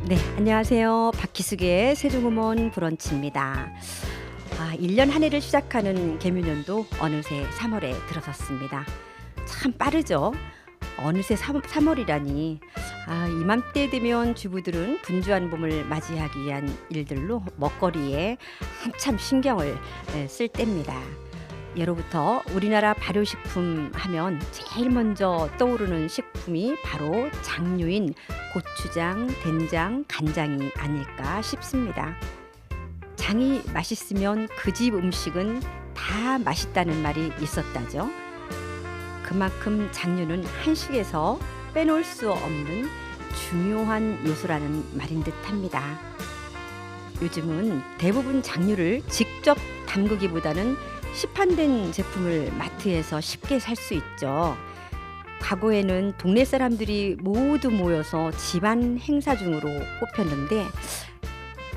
네, 안녕하세요. 박희숙의 세종음원 브런치입니다. 1년 한 해를 시작하는 개묘년도 어느새 3월에 들어섰습니다. 참 빠르죠? 어느새 3월이라니. 이맘때 되면 주부들은 분주한 봄을 맞이하기 위한 일들로 먹거리에 한참 신경을 쓸 때입니다. 예로부터 우리나라 발효식품 하면 제일 먼저 떠오르는 식품이 바로 장류인 고추장, 된장, 간장이 아닐까 싶습니다. 장이 맛있으면 그 집 음식은 다 맛있다는 말이 있었다죠. 그만큼 장류는 한식에서 빼놓을 수 없는 중요한 요소라는 말인 듯합니다. 요즘은 대부분 장류를 직접 담그기보다는 시판된 제품을 마트에서 쉽게 살 수 있죠. 과거에는 동네 사람들이 모두 모여서 집안 행사 중으로 꼽혔는데,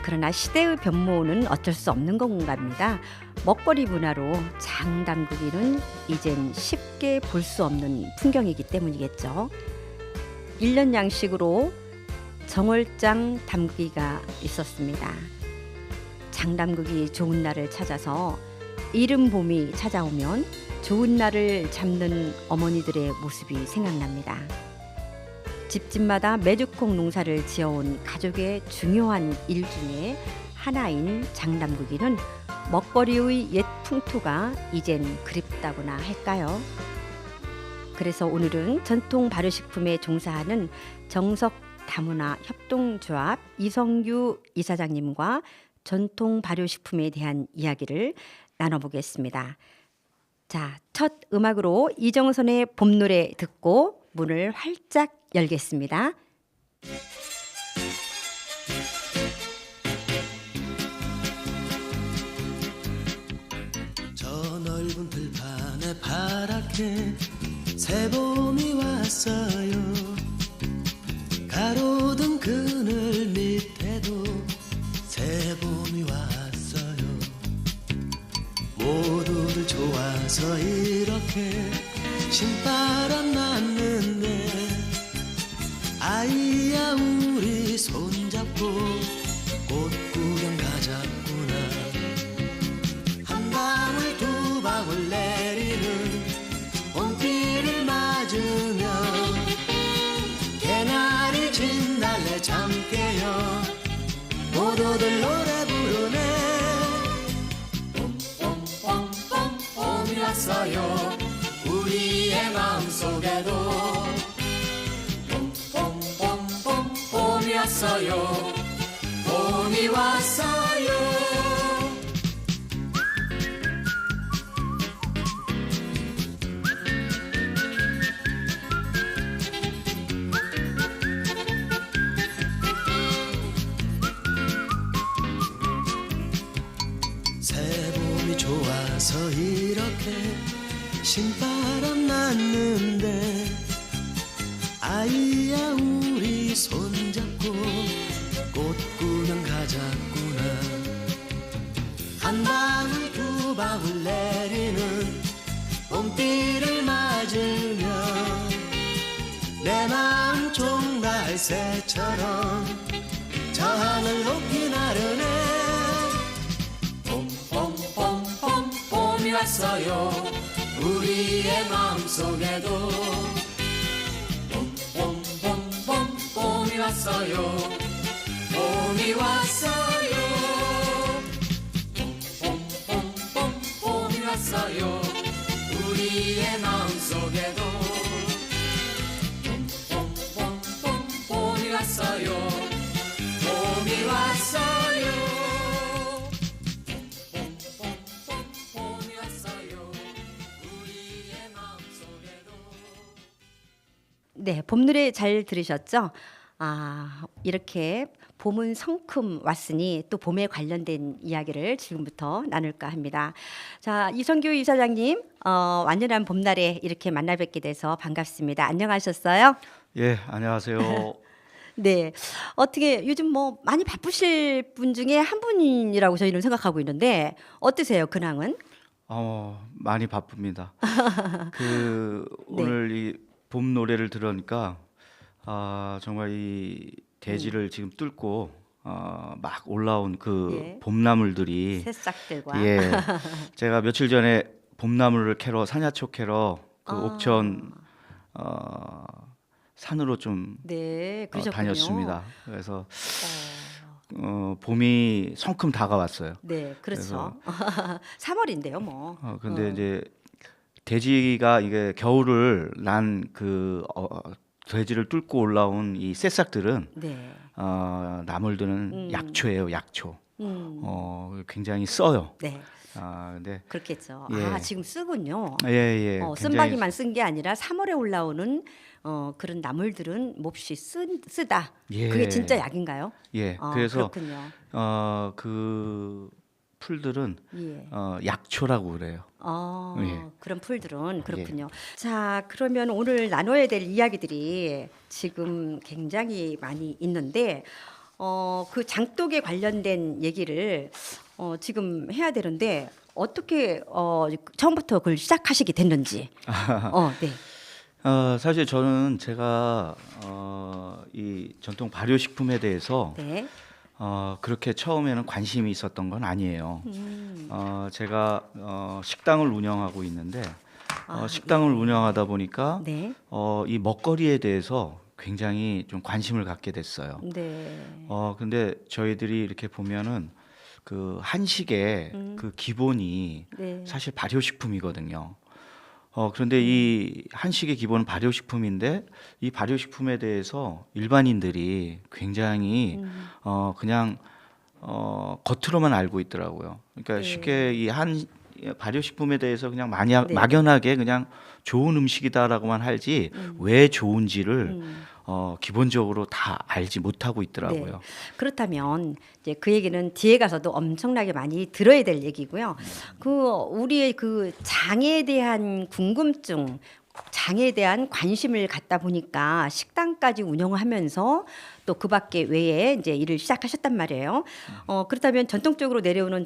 그러나 시대의 변모는 어쩔 수 없는 건가 합니다. 먹거리 문화로 장 담그기는 이젠 쉽게 볼 수 없는 풍경이기 때문이겠죠. 1년 양식으로 정월장 담그기가 있었습니다. 장 담그기 좋은 날을 찾아서 이른 봄이 찾아오면 좋은 날을 잡는 어머니들의 모습이 생각납니다. 집집마다 메주콩 농사를 지어온 가족의 중요한 일 중에 하나인 장 담그기는 먹거리의 옛 풍토가 이젠 그립다고나 할까요? 그래서 오늘은 전통 발효식품에 종사하는 정석 다문화 협동조합 이성규 이사장님과 전통 발효식품에 대한 이야기를 나눠보겠습니다. 자, 첫 음악으로 이정선의 봄노래 듣고 문을 활짝 열겠습니다. 저 넓은 들판에 파랗게 새봄이 왔어요. 가로등 그늘 밑에도 새봄이 왔어요. 모두들 좋아서 이렇게 신바람 났는데, 아이야 우리 손잡고 꽃 구경 가자꾸나. 한 방울 두 방울 내리는 봄비를 맞으며 개나리 진달래 잠 깨요. 모두들 노래 부르네. 봄봄봄봄 봄이 왔어요. 우리의 마음속에도 봄봄봄봄 봄이 왔어요. 봄이 왔어요. 새봄이 좋아서 이렇게 신바람 났는데, 아이야 우리 손잡고 꽃 구경 가자꾸나. 한 방울 두 방울 내리는 봄비를 맞으며 내 마음 종달새처럼 저 하늘 높이 나르네. 봄봄봄봄 봄이 왔어요. 우리의 마음속에도 봄봄봄봄 봄이 왔어요. 봄이 왔어요. 봄봄봄봄 봄이 왔어요. 우리의 마음속에도 봄봄봄봄 봄이 왔어요. 봄이 왔어요. 봄이 왔어요. 우리의 마음속에도. 네, 봄노래 잘 들으셨죠? 이렇게 봄은 성큼 왔으니 또 봄에 관련된 이야기를 지금부터 나눌까 합니다. 자, 이성규 이사장님, 완전한 봄날에 이렇게 만나 뵙게 돼서 반갑습니다. 안녕하셨어요? 예, 안녕하세요. 네, 어떻게 요즘 뭐 많이 바쁘실 분 중에 한 분이라고 저희는 생각하고 있는데 어떠세요, 근황은? 많이 바쁩니다. 네. 오늘 이 봄 노래를 들으니까 정말 이 대지를 지금 뚫고 막 올라온 그 예. 봄나물들이 새싹들과 예, 제가 며칠 전에 봄나물을 캐러 산야초 캐러 그 아. 옥천 어, 산으로 좀 네, 그러셨군요. 다녔습니다. 그래서 어, 봄이 성큼 다가왔어요. 네, 그렇죠. 3월인데요, 뭐. 근데 이제 돼지가 이게 겨울을 난 그 돼지를 뚫고 올라온 이 새싹들은 네. 나물들은 약초예요, 약초. 음, 굉장히 써요. 네, 근데 그렇겠죠. 예. 아, 지금 쓰군요. 예, 쓴바기만 쓴 게 아니라 3월에 올라오는 그런 나물들은 몹시 쓰다. 예. 그게 진짜 약인가요? 예. 그래서 그렇군요. 그 풀들은 예. 약초라고 그래요. 예. 그런 풀들은 그렇군요. 자, 그러면 오늘 나눠야 될 이야기들이 지금 굉장히 많이 있는데, 그 장독에 관련된 얘기를 지금 해야 되는데 어떻게 처음부터 그걸 시작하시게 됐는지. 네, 사실 저는 제가 이 전통 발효식품에 대해서 네. 그렇게 처음에는 관심이 있었던 건 아니에요. 제가 식당을 운영하고 있는데 식당을 운영하다 보니까 네, 이 먹거리에 대해서 굉장히 좀 관심을 갖게 됐어요. 네, 근데 저희들이 이렇게 보면은 그 한식의 그 기본이 네. 사실 발효식품이거든요. 그런데 이 한식의 기본은 발효식품인데 이 발효식품에 대해서 일반인들이 굉장히 그냥 겉으로만 알고 있더라고요. 그러니까 네. 쉽게 이 한 발효식품에 대해서 그냥 네. 막연하게 그냥 좋은 음식이다라고만 알지 왜 좋은지를 기본적으로 다 알지 못하고 있더라고요. 네. 그렇다면 이제 그 얘기는 뒤에 가서도 엄청나게 많이 들어야 될 얘기고요. 그 우리의 그 장에 대한 궁금증, 장에 대한 관심을 갖다 보니까 식당까지 운영하면서 또 그밖에 외에 이제 일을 시작하셨단 말이에요. 그렇다면 전통적으로 내려오는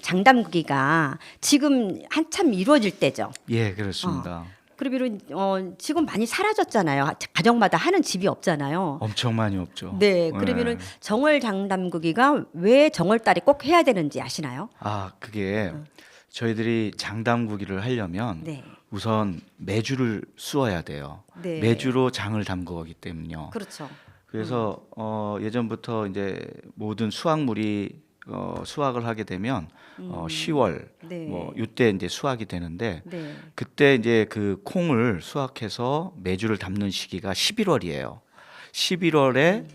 장담구기가 지금 한참 이루어질 때죠. 예, 그렇습니다. 그러면 지금 많이 사라졌잖아요. 가정마다 하는 집이 없잖아요. 엄청 많이 없죠. 네, 그러면은 정월 장담구기가 왜 정월달에 꼭 해야 되는지 아시나요? 그게 저희들이 장담구기를 하려면 네, 우선 매주를 쑤어야 돼요. 네. 매주로 장을 담그기 때문요. 그렇죠. 그래서 예전부터 이제 모든 수확물이 수확을 하게 되면 10월 네. 뭐 이때 이제 수확이 되는데 네, 그때 이제 그 콩을 수확해서 매주를 담는 시기가 11월이에요. 11월에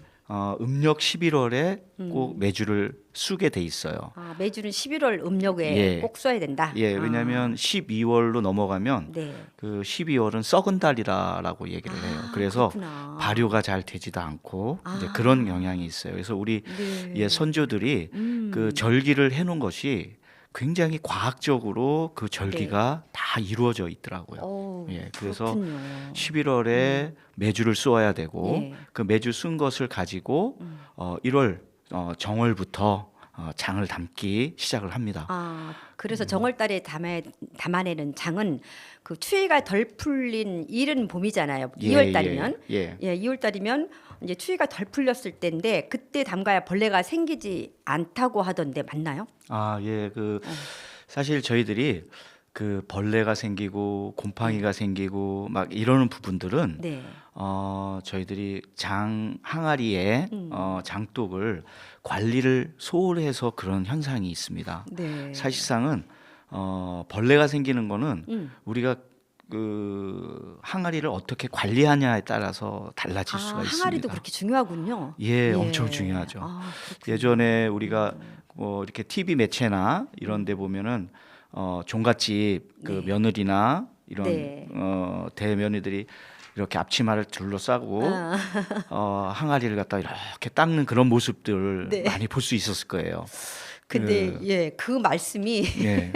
음력 11월에 꼭 매주를 쑤게 돼 있어요. 매주는 11월 음력에 예. 꼭 써야 된다. 예, 왜냐하면 12월로 넘어가면 네. 그 12월은 썩은 달이라고 얘기를 해요. 그래서 그렇구나. 발효가 잘 되지도 않고 이제 그런 영향이 있어요. 그래서 우리 네. 옛 선조들이 그 절기를 해놓은 것이 굉장히 과학적으로 그 절기가 다 이루어져 있더라고요. 예, 그래서 그렇군요. 11월에 매주를 쏘아야 되고 예. 그 매주 쓴 것을 가지고 1월 정월부터 장을 담기 시작을 합니다. 그래서 정월달에 담아내는 장은 그 추위가 덜 풀린 이른 봄이잖아요. 예, 2월달이면 예. 2월달이면 이제 추위가 덜 풀렸을 때인데 그때 담가야 벌레가 생기지 않다고 하던데 맞나요? 예, 사실 저희들이 그 벌레가 생기고 곰팡이가 생기고 막 이러는 부분들은 네. 저희들이 장 항아리에 장독을 관리를 소홀히 해서 그런 현상이 있습니다. 네. 사실상은 벌레가 생기는 거는 우리가 그 항아리를 어떻게 관리하냐에 따라서 달라질 수가 있습니다. 항아리도 그렇게 중요하군요. 예, 엄청 중요하죠. 그렇군요. 예전에 우리가 뭐 이렇게 TV 매체나 이런 데 보면은 종갓집 그 며느리나 이런 네. 대며느리들이 이렇게 앞치마를 둘러싸고 항아리를 갖다 이렇게 닦는 그런 모습들을 네. 많이 볼 수 있었을 거예요. 근데 그 말씀이 예.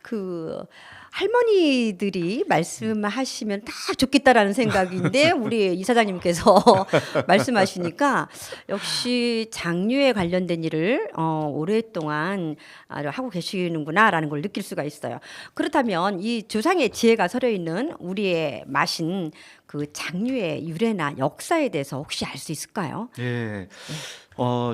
그 할머니들이 말씀하시면 다 좋겠다라는 생각인데 우리 이사장님께서 말씀하시니까 역시 장류에 관련된 일을 오랫동안 하고 계시는구나라는 걸 느낄 수가 있어요. 그렇다면 이 조상의 지혜가 서려 있는 우리의 마신 그 장류의 유래나 역사에 대해서 혹시 알 수 있을까요? 예.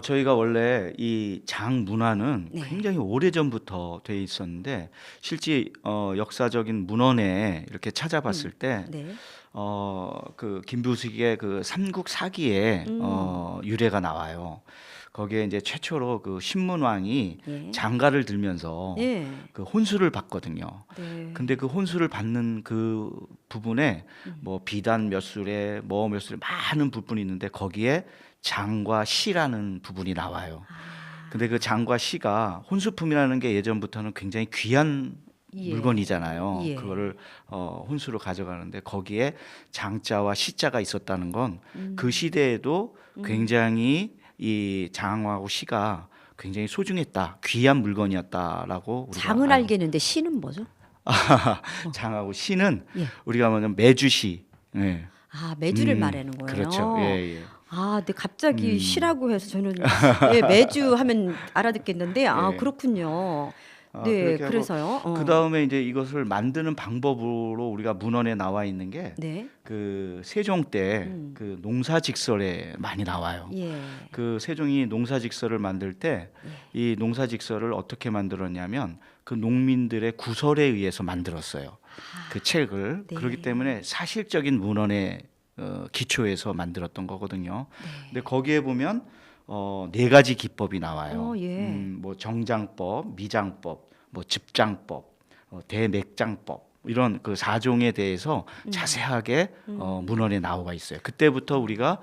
저희가 원래 이 장 문화는 네. 굉장히 오래전부터 돼 있었는데 실제 역사적인 문헌에 이렇게 찾아봤을 때 네. 그 김부식의 그 삼국사기에 유래가 나와요. 거기에 이제 최초로 그 신문왕이 예. 장가를 들면서 예. 그 혼수를 받거든요. 네. 근데 그 혼수를 받는 그 부분에 뭐 비단 몇 술에 뭐 몇 술에 많은 부분이 있는데 거기에 장과 시라는 부분이 나와요. 근데 그 장과 시가 혼수품이라는 게 예전부터는 굉장히 귀한 예. 물건이잖아요. 예. 그거를 혼수로 가져가는데 거기에 장자와 시자가 있었다는 건 그 시대에도 굉장히 이 장하고 시가 굉장히 소중했다, 귀한 물건이었다라고 우리가 장은 알고 알겠는데 시는 뭐죠? 장하고 시는 예. 우리가 말하면 매주시. 예. 아, 매주를 말하는 거예요. 그렇죠. 예, 예. 아, 근데 갑자기 시라고 해서 저는 예, 매주 하면 알아듣겠는데 아, 예. 그렇군요. 아, 네, 그렇게 하고 그래서요. 그 다음에 이제 이것을 만드는 방법으로 우리가 문헌에 나와 있는 게 네. 그 세종 때 그 농사직설에 많이 나와요. 예. 그 세종이 농사직설을 만들 때 이 농사직설을 어떻게 만들었냐면 그 농민들의 구설에 의해서 만들었어요. 그 책을. 네. 그렇기 때문에 사실적인 문헌에 기초해서 만들었던 거거든요. 근데 거기에 보면 네 가지 기법이 나와요. 예. 뭐 정장법, 미장법, 뭐 집장법, 대맥장법 이런 그 4종에 대해서 자세하게 문헌에 나와 있어요. 그때부터 우리가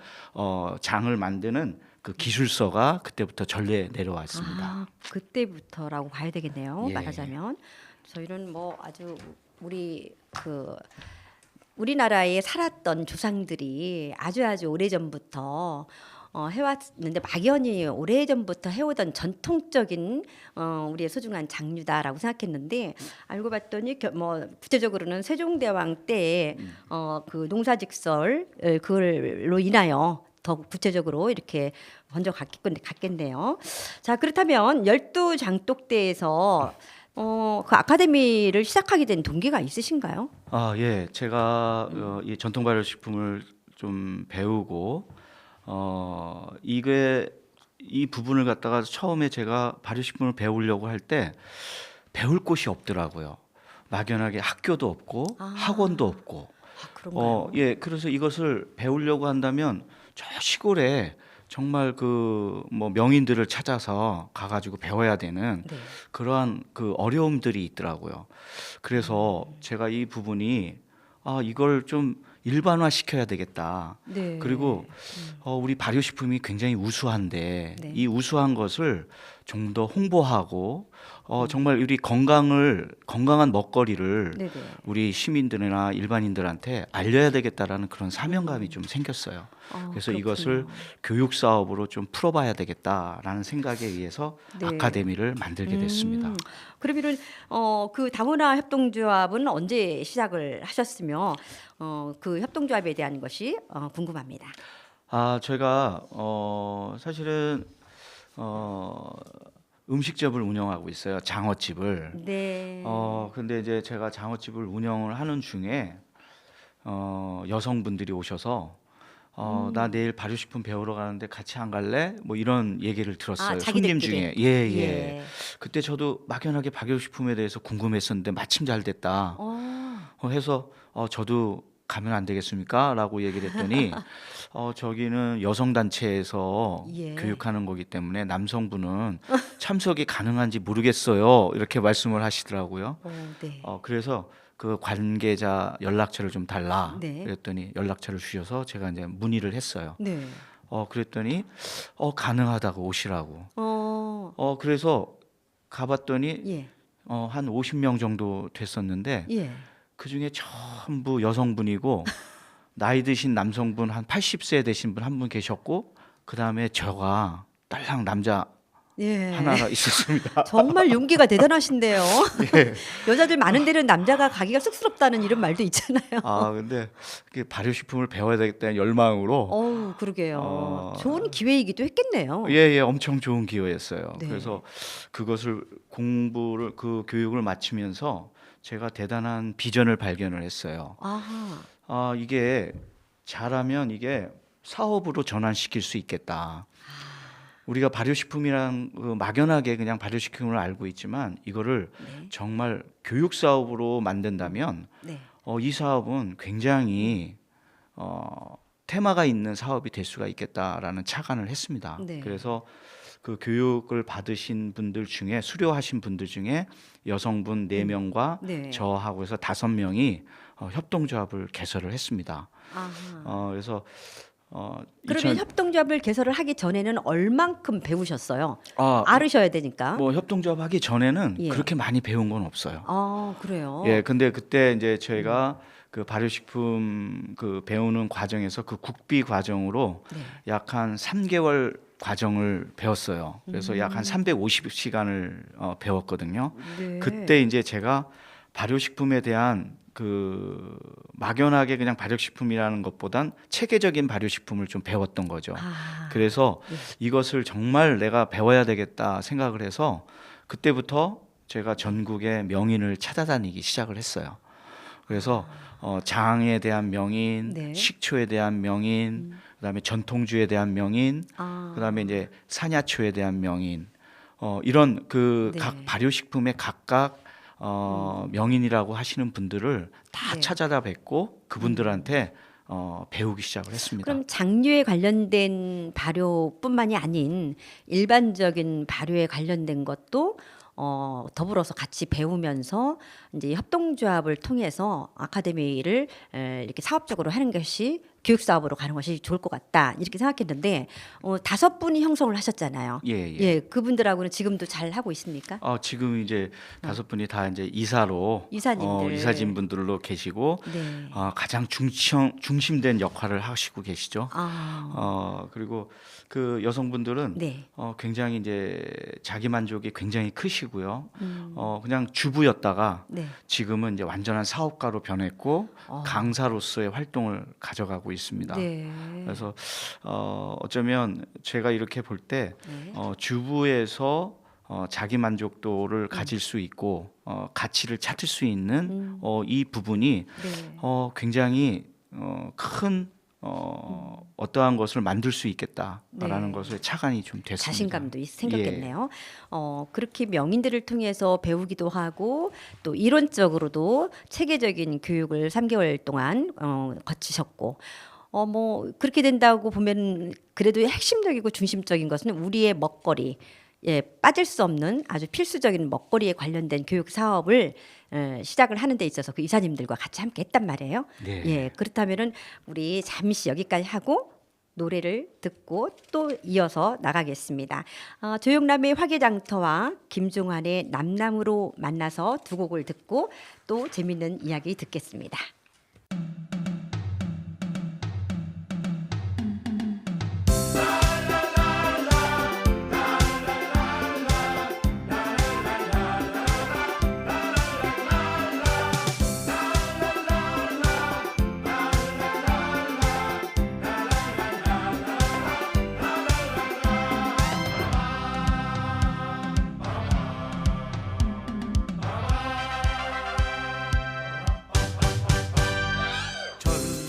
장을 만드는 그 기술서가 그때부터 전래 내려왔습니다. 아, 그때부터라고 봐야 되겠네요. 예. 말하자면 저희는 뭐 아주 우리나라에 살았던 조상들이 아주 오래전부터 해왔는데 막연히 오래전부터 해오던 전통적인 우리의 소중한 장류다라고 생각했는데 알고 봤더니 뭐 구체적으로는 세종대왕 때에 그 농사직설 그걸로 인하여 더 구체적으로 이렇게 먼저 갔겠네요. 자, 그렇다면 열두 장독대에서 그 아카데미를 시작하게 된 동기가 있으신가요? 아, 예. 제가 이 전통 발효식품을 좀 배우고 이게 이 부분을 갖다가 처음에 제가 발효식품을 배우려고 할 때 배울 곳이 없더라고요. 막연하게 학교도 없고 학원도 없고. 아, 그런가요? 예. 그래서 이것을 배우려고 한다면 저 시골에 정말 그 뭐 명인들을 찾아서 가가지고 배워야 되는 네. 그러한 그 어려움들이 있더라고요. 그래서 제가 이 부분이 이걸 좀 일반화 시켜야 되겠다. 네. 그리고 우리 발효식품이 굉장히 우수한데 네. 이 우수한 것을 좀 더 홍보하고 정말 우리 건강한 먹거리를 네네. 우리 시민들이나 일반인들한테 알려야 되겠다라는 그런 사명감이 좀 생겼어요. 그래서 그렇군요. 이것을 교육 사업으로 좀 풀어봐야 되겠다라는 생각에 의해서 네. 아카데미를 만들게 됐습니다. 그러면은 그 다문화 협동조합은 언제 시작을 하셨으며 그 협동조합에 대한 것이 궁금합니다. 제가 사실은 음식점을 운영하고 있어요. 장어집을. 네. 근데 이제 제가 장어집을 운영을 하는 중에 여성분들이 오셔서 나 내일 발효식품 배우러 가는데 같이 안 갈래? 뭐 이런 얘기를 들었어요. 손님 중에. 자기들끼리. 예. 그때 저도 막연하게 발효식품에 대해서 궁금했었는데 마침 잘 됐다. 해서 저도 가면 안 되겠습니까? 라고 얘기를 했더니 저기는 여성단체에서 예. 교육하는 거기 때문에 남성분은 참석이 가능한지 모르겠어요. 이렇게 말씀을 하시더라고요. 네. 그래서 그 관계자 연락처를 좀 달라. 네. 그랬더니 연락처를 주셔서 제가 이제 문의를 했어요. 네. 그랬더니 가능하다고 오시라고. 그래서 가봤더니 예. 한 50명 정도 됐었는데 예. 그 중에 전부 여성분이고 나이 드신 남성분 한 80세 되신 분 한 분 계셨고 그 다음에 저가 딸랑 남자 예. 하나 있었습니다. 정말 용기가 대단하신데요. 예. 여자들 많은 데는 남자가 가기가 쑥스럽다는 이런 말도 있잖아요. 근데 그 발효식품을 배워야 되겠다는 열망으로 어우, 그러게요. 좋은 기회이기도 했겠네요. 예, 엄청 좋은 기회였어요. 네. 그래서 그것을 그 교육을 마치면서 제가 대단한 비전을 발견을 했어요. 아하. 이게 잘하면 이게 사업으로 전환시킬 수 있겠다. 우리가 발효식품이랑 막연하게 그냥 발효식품을 알고 있지만 이거를 네. 정말 교육 사업으로 만든다면 네. 이 사업은 굉장히 테마가 있는 사업이 될 수가 있겠다라는 착안을 했습니다. 네. 그래서 그 교육을 받으신 분들 중에 수료하신 분들 중에 여성분 4명과 네. 저하고 해서 5명이 협동조합을 개설을 했습니다. 아하. 그래서 그러면 협동조합을 개설을 하기 전에는 얼만큼 배우셨어요? 아, 알으셔야 되니까. 뭐 협동조합 하기 전에는 예. 그렇게 많이 배운 건 없어요. 그래요. 예, 근데 그때 이제 저희가 그 발효식품 그 배우는 과정에서 그 국비 과정으로 네. 약 한 3개월 과정을 배웠어요. 그래서 약 한 350시간을 배웠거든요. 네. 그때 이제 제가 발효식품에 대한 그 막연하게 그냥 발효식품이라는 것보단 체계적인 발효식품을 좀 배웠던 거죠. 그래서 네. 이것을 정말 내가 배워야 되겠다 생각을 해서 그때부터 제가 전국의 명인을 찾아다니기 시작을 했어요. 그래서 장에 대한 명인, 네. 식초에 대한 명인, 그다음에 전통주에 대한 명인, 그다음에 이제 산야초에 대한 명인, 이런 그 각 네. 발효식품의 각각 명인이라고 하시는 분들을 다 네. 찾아다 뵙고 그분들한테 배우기 시작을 했습니다. 그럼 장류에 관련된 발효뿐만이 아닌 일반적인 발효에 관련된 것도 더불어서 같이 배우면서 이제 협동조합을 통해서 아카데미를 이렇게 사업적으로 하는 것이 교육 사업으로 가는 것이 좋을 것 같다 이렇게 생각했는데 5분이 형성을 하셨잖아요. 예. 그분들하고는 지금도 잘 하고 있습니까? 지금 이제 5분이 다 이제 이사로 이사님들. 이사진 분들로 계시고 네. 가장 중심된 역할을 하시고 계시죠. 그리고 그 여성분들은 네. 굉장히 이제 자기 만족이 굉장히 크시고요. 그냥 주부였다가 네. 지금은 이제 완전한 사업가로 변했고 강사로서의 활동을 가져가고 있습니다. 네. 그래서 어쩌면 제가 이렇게 볼 때 네. 주부에서 자기 만족도를 가질 수 있고 가치를 찾을 수 있는 이 부분이 네. 굉장히 큰 어떠한 것을 만들 수 있겠다라는 네. 것에 착안이 좀 됐습니다. 자신감도 생겼겠네요. 그렇게 명인들을 통해서 배우기도 하고 또 이론적으로도 체계적인 교육을 3개월 동안 거치셨고 뭐 그렇게 된다고 보면 그래도 핵심적이고 중심적인 것은 우리의 먹거리 빠질 수 없는 아주 필수적인 먹거리에 관련된 교육 사업을 시작을 하는 데 있어서 그 이사님들과 같이 함께 했단 말이에요. 네. 예, 그렇다면은 우리 잠시 여기까지 하고 노래를 듣고 또 이어서 나가겠습니다. 조용남의 화개장터와 김종환의 남남으로 만나서 두 곡을 듣고 또 재밌는 이야기 듣겠습니다.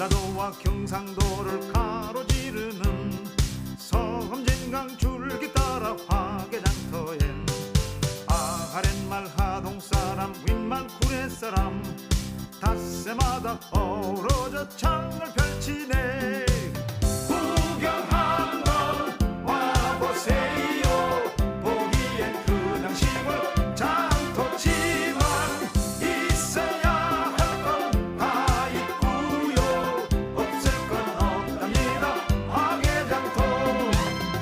전라도와 경상도를 가로지르는 서금진강 줄기 따라 화개장터엔 아랫말 하동사람 윗말 구례사람 닷새마다 어우러져 창을 펼치네. 구경 한번 와보세요. 보기엔 그냥 시골 장터지만 있어야 할 건 다 있고요. 없을 건 없답니다. 화개장터.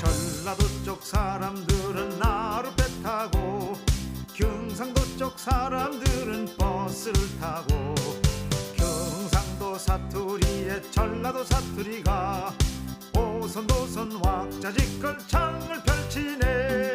전라도 쪽 사람들은 나룻배 타고 경상도 쪽 사람들은 버스를 타고 경상도 사투리에 전라도 사투리가 오손도손 왁자지껄 창을 펼치네.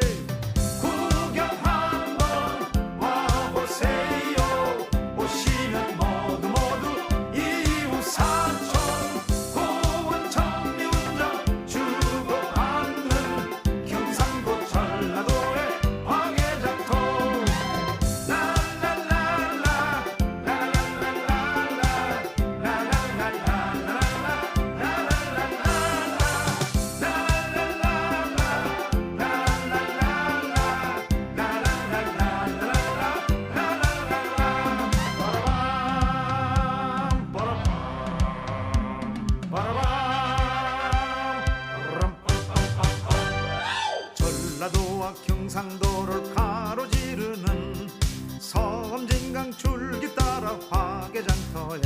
삼천진강 줄기 따라 화개장터엔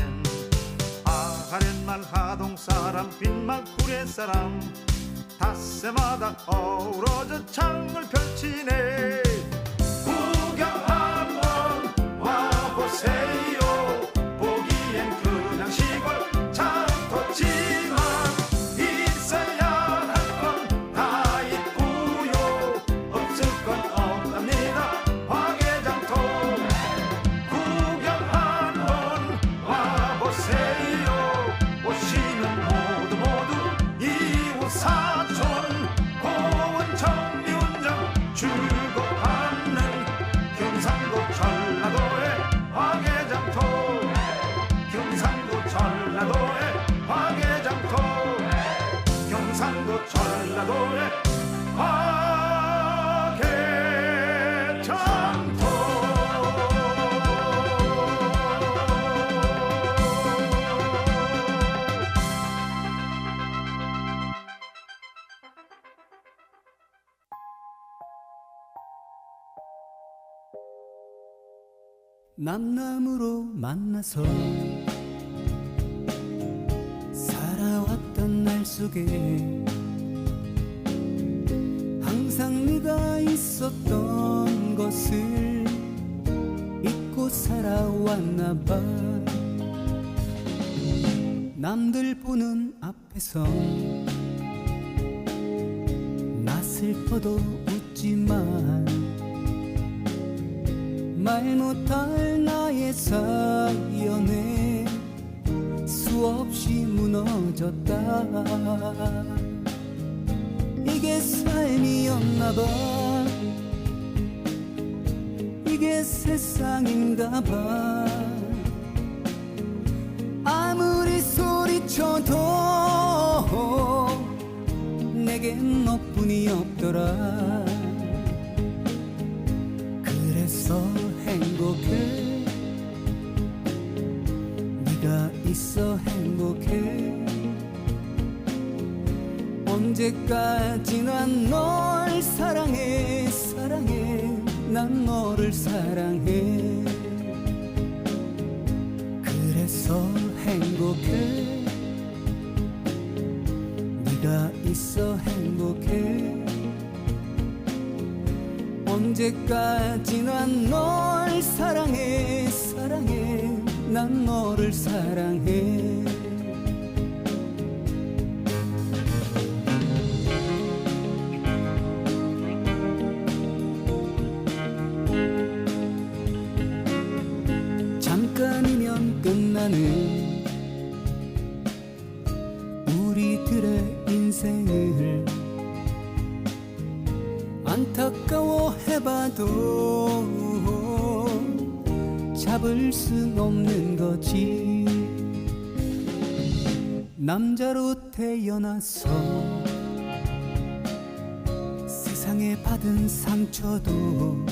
아하렛말 하동사람 빈말구례사람 닷새마다 어우러져 창을 펼치네. 구경 한번 와보세요. 보기엔 그냥 시골 장터지만 있어야 할 건 다 있고요. 없을 건 없답니다. 화개장터 구경 한번 와보세요. 오시는 모두 이웃 사촌 고원 정미운정 주고받는 경상도 전라도의 화개장터. 경상도 전라도의 화개장터. 경상도 전라도의 남남으로 만나서 살아왔던 날 속에 항상 네가 있었던 것을 잊고 살아왔나 봐. 남들 보는 앞에서 나 슬퍼도 웃지만 말 못할 나의 사연에 수없이 무너졌다. 이게 삶이었나봐. 이게 세상인가봐. 아무리 소리쳐도 내겐 너뿐이 없더라. 그래서 행복해. 네가 있어 행복해. 언제까지나 널 사랑해. 사랑해. 난 너를 사랑해. 그래서 행복해. 네가 있어 행복해. 언제까지나 널 사랑해. 사랑해. 난 너를 사랑해. 잠깐이면 끝나는 우리들의 인생을 안타까워 해봐도 잡을 순 없는 거지. 남자로 태어나서 세상에 받은 상처도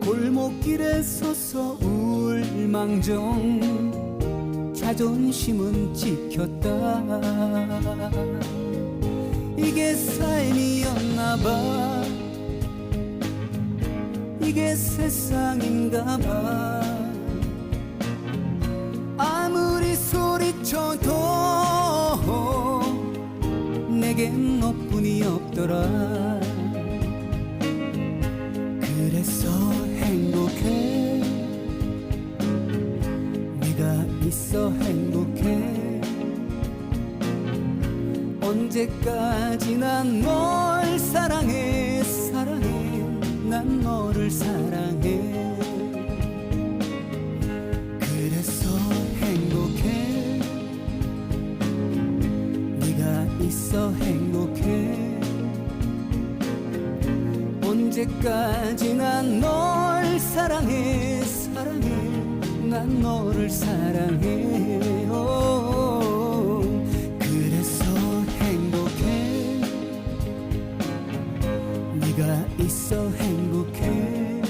골목길에 서서 울망정 자존심은 지켰다. 이게 삶이었나봐. 이게 세상인가봐. 아무리 소리쳐도 내겐 너뿐이 없더라. 그래서 행복해. 네가 있어 행복해. 언제까지나 널 사랑해. 사랑해. 난 너를 사랑해. 그래서 행복해. 네가 있어 행복해. 언제까지나 널 사랑해. 사랑해. 난 너를 사랑해. 오, 그래서 행복해. 네가 있어 행복해.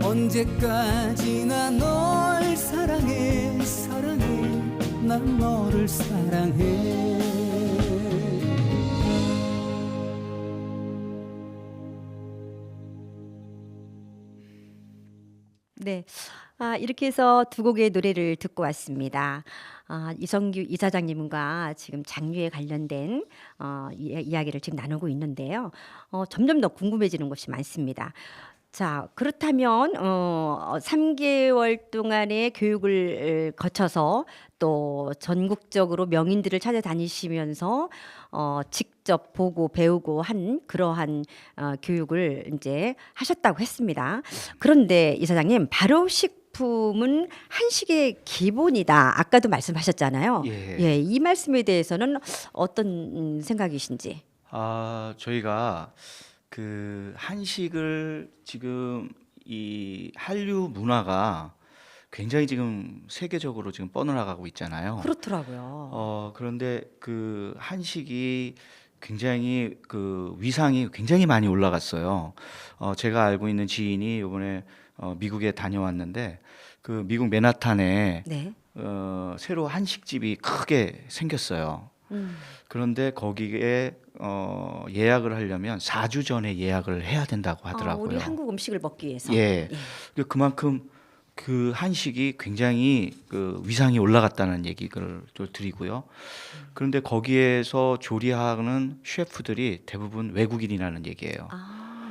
언제까지나 널 사랑해. 사랑해. 난 너를 사랑해. 네. 이렇게 해서 두 곡의 노래를 듣고 왔습니다. 이성규 이사장님과 지금 장류에 관련된 이야기를 지금 나누고 있는데요. 점점 더 궁금해지는 것이 많습니다. 자, 그렇다면 3개월 동안의 교육을 거쳐서 또 전국적으로 명인들을 찾아다니시면서 직접 보고 배우고 한 그러한 교육을 이제 하셨다고 했습니다. 그런데 이사장님, 발효식품은 한식의 기본이다. 아까도 말씀하셨잖아요. 예. 이 말씀에 대해서는 어떤 생각이신지. 저희가 그 한식을 지금 이 한류 문화가 굉장히 지금 세계적으로 지금 뻗어나가고 있잖아요. 그렇더라고요. 그런데 그 한식이 굉장히 그 위상이 굉장히 많이 올라갔어요. 제가 알고 있는 지인이 이번에 미국에 다녀왔는데 그 미국 맨하탄에 네. 새로 한식집이 크게 생겼어요. 그런데 거기에 예약을 하려면 4주 전에 예약을 해야 된다고 하더라고요. 우리 한국 음식을 먹기 위해서. 예. 그만큼 그 한식이 굉장히 그 위상이 올라갔다는 얘기를 또 드리고요. 그런데 거기에서 조리하는 셰프들이 대부분 외국인이라는 얘기예요.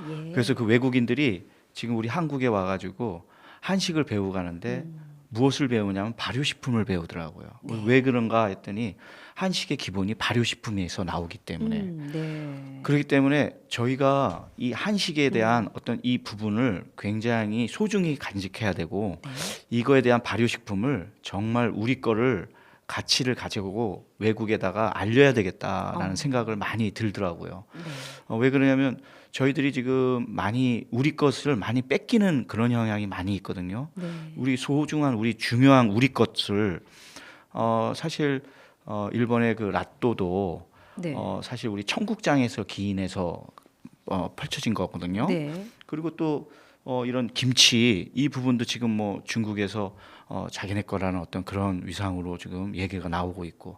예. 그래서 그 외국인들이 지금 우리 한국에 와가지고 한식을 배우고 가는데 무엇을 배우냐면 발효식품을 배우더라고요. 왜 그런가 했더니 한식의 기본이 발효식품에서 나오기 때문에. 네. 그렇기 때문에 저희가 이 한식에 대한 어떤 이 부분을 굉장히 소중히 간직해야 되고 이거에 대한 발효식품을 정말 우리 거를 가치를 가지고 외국에다가 알려야 되겠다라는 생각을 많이 들더라고요. 왜 그러냐면 저희들이 지금 많이 우리 것을 많이 뺏기는 그런 영향이 많이 있거든요. 우리 소중한 우리 중요한 우리 것을 사실 일본의 그 라또도 네. 사실 우리 청국장에서 기인해서 펼쳐진 거거든요. 네. 그리고 또 이런 김치 이 부분도 지금 뭐 중국에서 자기네 거라는 어떤 그런 위상으로 지금 얘기가 나오고 있고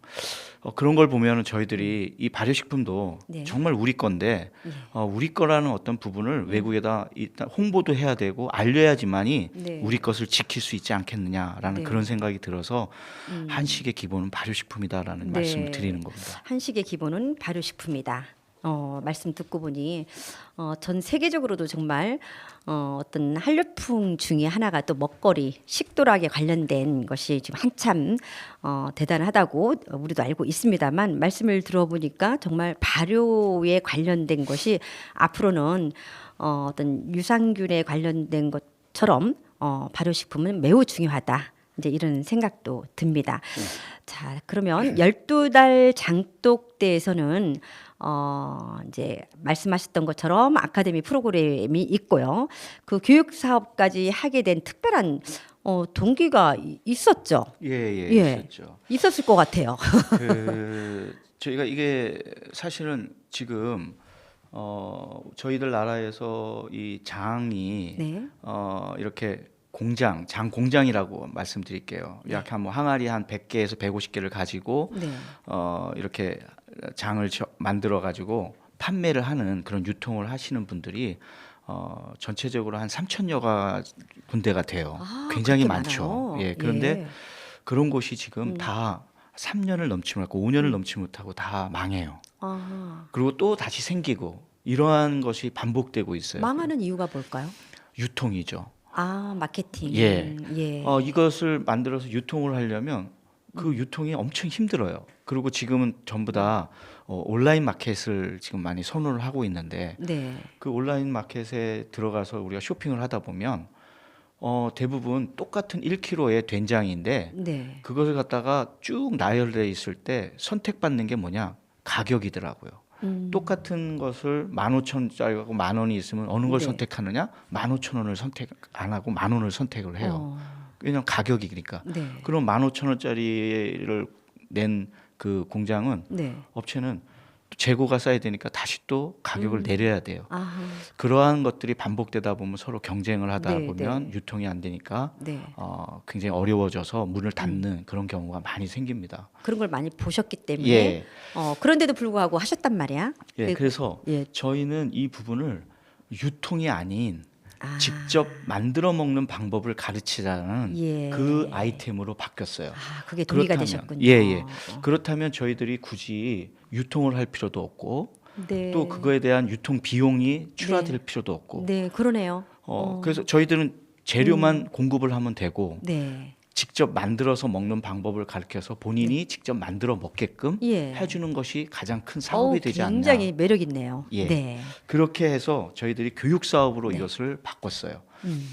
그런 걸 보면은 저희들이 이 발효식품도 네. 정말 우리 건데 우리 거라는 어떤 부분을 외국에다 일단 홍보도 해야 되고 알려야지만이 네. 우리 것을 지킬 수 있지 않겠느냐라는 네. 그런 생각이 들어서 한식의 기본은 발효식품이다라는 네. 말씀을 드리는 겁니다. 한식의 기본은 발효식품이다. 말씀 듣고 보니 전 세계적으로도 정말 어떤 한류풍 중에 하나가 또 먹거리, 식도락에 관련된 것이 지금 한참 대단하다고 우리도 알고 있습니다만 말씀을 들어보니까 정말 발효에 관련된 것이 앞으로는 어떤 유산균에 관련된 것처럼 발효식품은 매우 중요하다. 이제 이런 생각도 듭니다. 자, 그러면 12달 장독대에서는 이제 말씀하셨던 것처럼 아카데미 프로그램이 있고요. 그 교육 사업까지 하게 된 특별한 동기가 있었죠. 예, 예. 있었죠. 있었을 것 같아요. 저희가 이게 사실은 지금 저희들 나라에서 이 장이 네. 이렇게 장 공장이라고 말씀드릴게요. 약 한 뭐 항아리 한 100개에서 150개를 가지고 네. 이렇게 장을 만들어 가지고 판매를 하는 그런 유통을 하시는 분들이 전체적으로 한 3,000여가 군데가 돼요. 굉장히 그렇게 많죠. 많아요. 예. 그런데 예. 그런 곳이 지금 다 3년을 넘지 못하고 5년을 넘지 못하고 다 망해요. 그리고 또 다시 생기고 이러한 것이 반복되고 있어요. 망하는 이유가 뭘까요? 유통이죠. 마케팅. 예. 예. 이것을 만들어서 유통을 하려면 그 유통이 엄청 힘들어요. 그리고 지금은 전부 다 온라인 마켓을 지금 많이 선호를 하고 있는데 네. 그 온라인 마켓에 들어가서 우리가 쇼핑을 하다 보면 대부분 똑같은 1kg의 된장인데 네. 그것을 갖다가 쭉 나열돼 있을 때 선택받는 게 뭐냐? 가격이더라고요. 똑같은 것을 15,000원짜리하고 10,000원이 있으면 어느 걸 네. 선택하느냐? 15,000원을 선택 안 하고 10,000원을 선택을 해요. 왜냐하면 가격이니까. 네. 그럼 15,000원짜리를 낸 그 공장은 네. 업체는 또 재고가 쌓여야 되니까 다시 또 가격을 내려야 돼요. 그러한 것들이 반복되다 보면 서로 경쟁을 하다 네, 보면 네. 유통이 안 되니까 네. 굉장히 어려워져서 문을 닫는 그런 경우가 많이 생깁니다. 그런 걸 많이 보셨기 때문에 예. 그런데도 불구하고 하셨단 말이야. 예, 그래서 예. 저희는 이 부분을 유통이 아닌 아. 직접 만들어 먹는 방법을 가르치자는 예. 그 아이템으로 바뀌었어요. 아, 그게 동기가 그렇다면- 되셨군요. 예. 그렇다면 저희들이 굳이 유통을 할 필요도 없고 네. 또 그거에 대한 유통 비용이 추가될 필요도 없고 네, 그러네요. 그래서 저희들은 재료만 공급을 하면 되고 네. 직접 만들어서 먹는 방법을 가르쳐서 본인이 직접 만들어 먹게끔 예. 해주는 것이 가장 큰 사업이 되지 않나. 굉장히 매력 있네요. 예. 네. 그렇게 해서 저희들이 교육 사업으로 네. 이것을 바꿨어요. 음.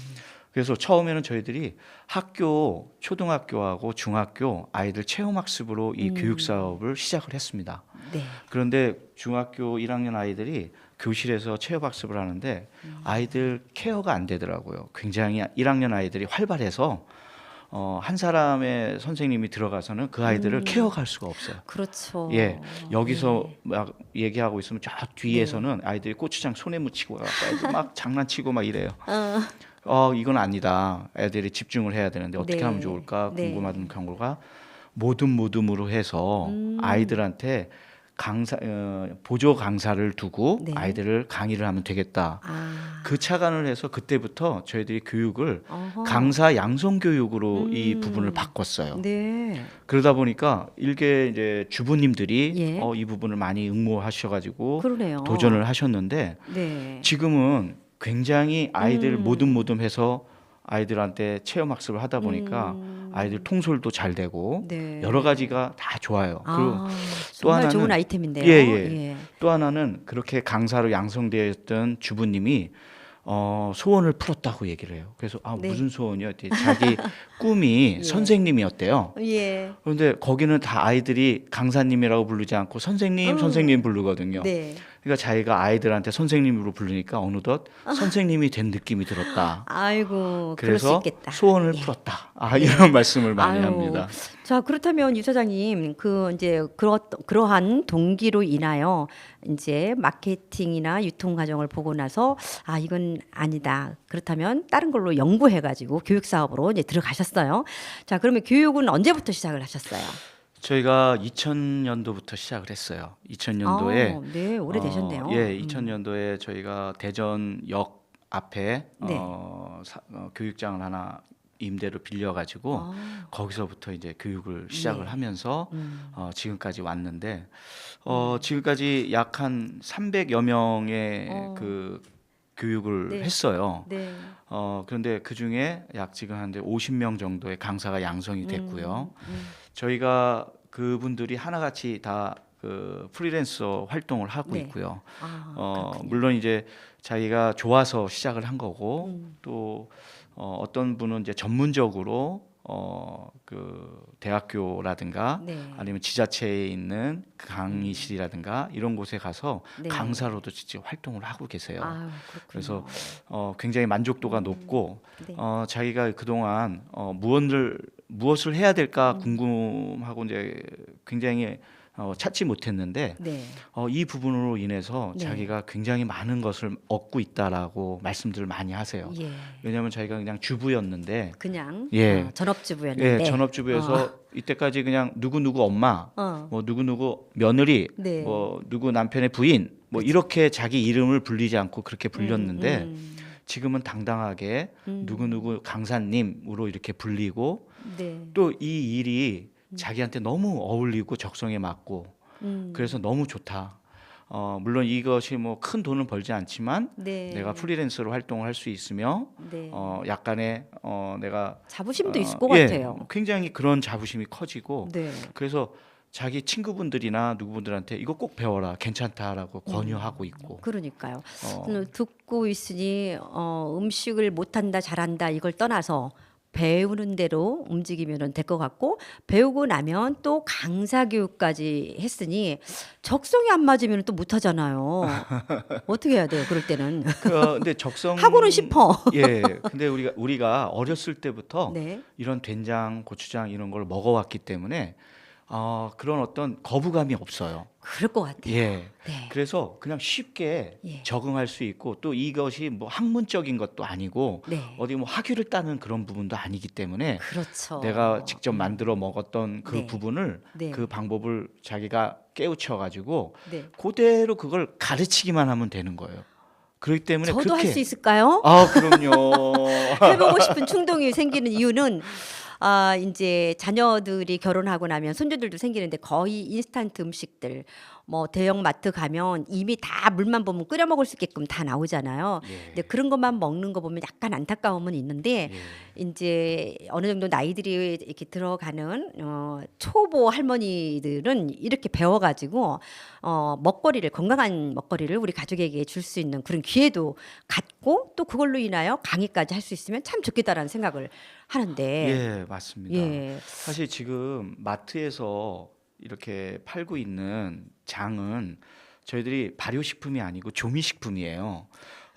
그래서 처음에는 저희들이 학교, 초등학교하고 중학교 아이들 체험학습으로 이 교육 사업을 시작을 했습니다. 네. 그런데 중학교 1학년 아이들이 교실에서 체험학습을 하는데 아이들 케어가 안 되더라고요. 굉장히 1학년 아이들이 활발해서 한 사람의 선생님이 들어가서는 그 아이들을 케어할 수가 없어요. 그렇죠. 예, 여기서 네. 막 얘기하고 있으면 저 뒤에서는 아이들이 고추장 손에 묻히고 가서 막 장난치고 막 이래요. 이건 아니다. 애들이 집중을 해야 되는데 어떻게 네. 하면 좋을까 네. 궁금한 경우가 모둠으로 해서 아이들한테 보조 강사를 두고 네. 아이들을 강의를 하면 되겠다. 아. 그 차관을 해서 그때부터 저희들이 교육을 어허. 강사 양성 교육으로 이 부분을 바꿨어요. 네. 그러다 보니까 일개 이제 주부님들이 예. 이 부분을 많이 응모하셔가지고 그러네요. 도전을 하셨는데 네. 지금은 굉장히 아이들 모둠해서 아이들한테 체험 학습을 하다 보니까 아이들 통솔도 잘 되고 네. 여러 가지가 다 좋아요. 그리고 아, 또 정말 좋은 하나는- 아이템인데요. 예. 또 하나는 그렇게 강사로 양성되어 있던 주부님이 소원을 풀었다고 얘기를 해요. 그래서 네. 무슨 소원이요? 자기 꿈이 예. 선생님이었대요. 예. 그런데 거기는 다 아이들이 강사님이라고 부르지 않고 선생님 부르거든요. 네. 그러니까 자기가 아이들한테 선생님으로 부르니까 어느덧 선생님이 된 느낌이 들었다. 아이고, 그럴 수 그래서 있겠다. 소원을 예. 풀었다. 이런 말씀을 많이 아유, 합니다. 자, 그렇다면 유 사장님, 이제 그러한 동기로 인하여 이제 마케팅이나 유통 과정을 보고 나서 이건 아니다. 그렇다면 다른 걸로 연구해 가지고 교육 사업으로 이제 들어가셨어요. 자, 그러면 교육은 언제부터 시작을 하셨어요? 저희가 2000년도부터 시작을 했어요. 2000년도에 네, 오래되셨네요. 예, 2000년도에 저희가 대전역 앞에 네. 교육장을 하나 임대로 빌려가지고 아. 거기서부터 이제 교육을 시작을 네. 하면서 지금까지 왔는데 지금까지 약 한 300여 명의 그 교육을 네. 했어요. 네. 그런데 그 중에 약 지금 한 50명 정도의 강사가 양성이 됐고요. 저희가 그분들이 하나같이 다 그 프리랜서 활동을 하고 네. 있고요. 그렇군요. 물론 이제 자기가 좋아서 시작을 한 거고 또 어떤 분은 이제 전문적으로 그 대학교라든가 네. 아니면 지자체에 있는 그 강의실이라든가 이런 곳에 가서 네. 강사로도 직접 활동을 하고 계세요. 그렇군요. 그래서 굉장히 만족도가 높고 네. 자기가 그동안 무엇을 해야 될까 궁금하고 이제 굉장히 찾지 못했는데 네. 이 부분으로 인해서 네. 자기가 굉장히 많은 것을 얻고 있다라고 말씀들을 많이 하세요. 예. 왜냐하면 자기가 그냥 주부였는데 그냥 예. 전업주부였는데. 예, 전업주부에서 이때까지 그냥 누구 엄마, 어. 뭐 누구 며느리, 네. 뭐 누구 남편의 부인, 뭐 이렇게 자기 이름을 불리지 않고 그렇게 불렸는데 지금은 당당하게 누구 강사님으로 이렇게 불리고 네. 또 이 일이 자기한테 너무 어울리고 적성에 맞고 그래서 너무 좋다. 물론 이것이 뭐 큰 돈은 벌지 않지만 네. 내가 프리랜서로 활동을 할 수 있으며 네. 약간의 내가 자부심도 있을 것 예, 같아요. 굉장히 그런 자부심이 커지고 네. 그래서 자기 친구분들이나 누구분들한테 이거 꼭 배워라 괜찮다라고 권유하고 있고 그러니까요. 어. 듣고 있으니 음식을 못한다 잘한다 이걸 떠나서 배우는 대로 움직이면 될 것 같고 배우고 나면 또 강사 교육까지 했으니 적성이 안 맞으면 또 못하잖아요. 어떻게 해야 돼요? 그럴 때는 근데 적성 하고는 싶어. 예. 근데 우리가 어렸을 때부터 네. 이런 된장, 고추장 이런 걸 먹어왔기 때문에 그런 어떤 거부감이 없어요. 그럴 것 같아요. 예. 네. 그래서 그냥 쉽게 예. 적응할 수 있고 또 이것이 뭐 학문적인 것도 아니고 네. 어디 뭐 학위를 따는 그런 부분도 아니기 때문에 그렇죠. 내가 직접 만들어 먹었던 그 네. 부분을 네. 그 방법을 자기가 깨우쳐 가지고 네. 그대로 그걸 가르치기만 하면 되는 거예요. 그렇기 때문에 저도 할 그렇게 수 있을까요? 아, 그럼요. 해보고 싶은 충동이 생기는 이유는 이제 자녀들이 결혼하고 나면 손주들도 생기는데 거의 인스턴트 음식들 뭐 대형 마트 가면 이미 다 물만 보면 끓여 먹을 수 있게끔 다 나오잖아요. 예. 근데 그런 것만 먹는 거 보면 약간 안타까움은 있는데 예. 이제 어느 정도 나이들이 이렇게 들어가는 초보 할머니들은 이렇게 배워가지고 먹거리를 건강한 먹거리를 우리 가족에게 줄 수 있는 그런 기회도 갖고 또 그걸로 인하여 강의까지 할 수 있으면 참 좋겠다라는 생각을 하는데 예, 맞습니다. 예. 사실 지금 마트에서 이렇게 팔고 있는 장은 저희들이 발효식품이 아니고 조미식품이에요.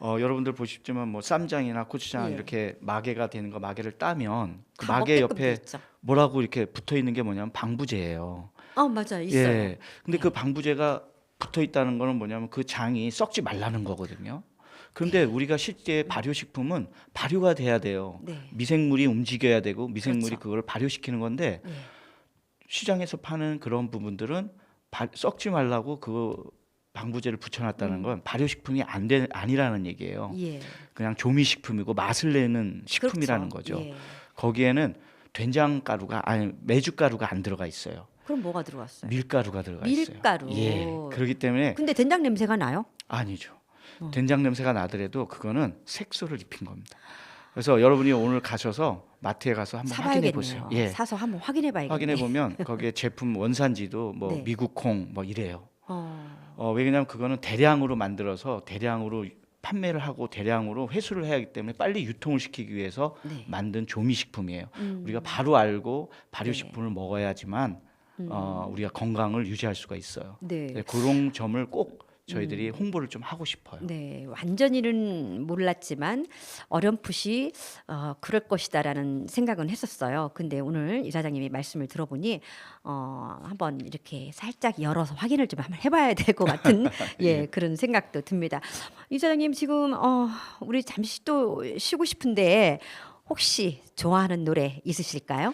여러분들 보시지만 뭐 쌈장이나 고추장 예. 이렇게 마개가 되는 거 마개를 따면 그 다 마개 먹게끔 돼 옆에 있죠. 뭐라고 이렇게 붙어 있는 게 뭐냐면 방부제예요. 맞아요, 있어요. 예. 근데 네. 그 방부제가 붙어 있다는 거는 뭐냐면 그 장이 썩지 말라는 거거든요. 그런데 우리가 실제 발효식품은 발효가 돼야 돼요. 네. 미생물이 움직여야 되고 미생물이 그렇죠. 그걸 발효시키는 건데 예. 시장에서 파는 그런 부분들은 썩지 말라고 그 방부제를 붙여놨다는 건 발효식품이 아니라는 얘기예요. 예. 그냥 조미식품이고 맛을 내는 식품이라는 그렇죠. 거죠. 예. 거기에는 된장가루가 아니 메주가루가 안 들어가 있어요. 그럼 뭐가 들어갔어요? 밀가루가 들어가 있어요. 밀가루. 예. 그렇기 때문에 근데 된장 냄새가 나요? 아니죠. 된장 냄새가 나더라도 그거는 색소를 입힌 겁니다. 그래서 여러분이 오늘 가셔서 마트에 가서 한번 확인해 보세요. 사봐야겠네요. 예. 사서 한번 확인해봐야겠네요. 확인해 보면 거기에 제품 원산지도 뭐 네. 미국 콩 뭐 이래요. 어, 왜냐하면 그거는 대량으로 만들어서 대량으로 판매를 하고 대량으로 회수를 해야 하기 때문에 빨리 유통을 시키기 위해서 네. 만든 조미식품이에요. 우리가 바로 알고 발효식품을 네. 먹어야지만 우리가 건강을 유지할 수가 있어요. 네. 네, 그런 점을 꼭 저희들이 홍보를 좀 하고 싶어요. 네, 완전히는 몰랐지만 어렴풋이 그럴 것이다라는 생각은 했었어요. 근데 오늘 이사장님이 말씀을 들어보니 한번 이렇게 살짝 열어서 확인을 좀 한번 해봐야 될 것 같은 예, 그런 생각도 듭니다. 이사장님 지금 우리 잠시 또 쉬고 싶은데 혹시 좋아하는 노래 있으실까요?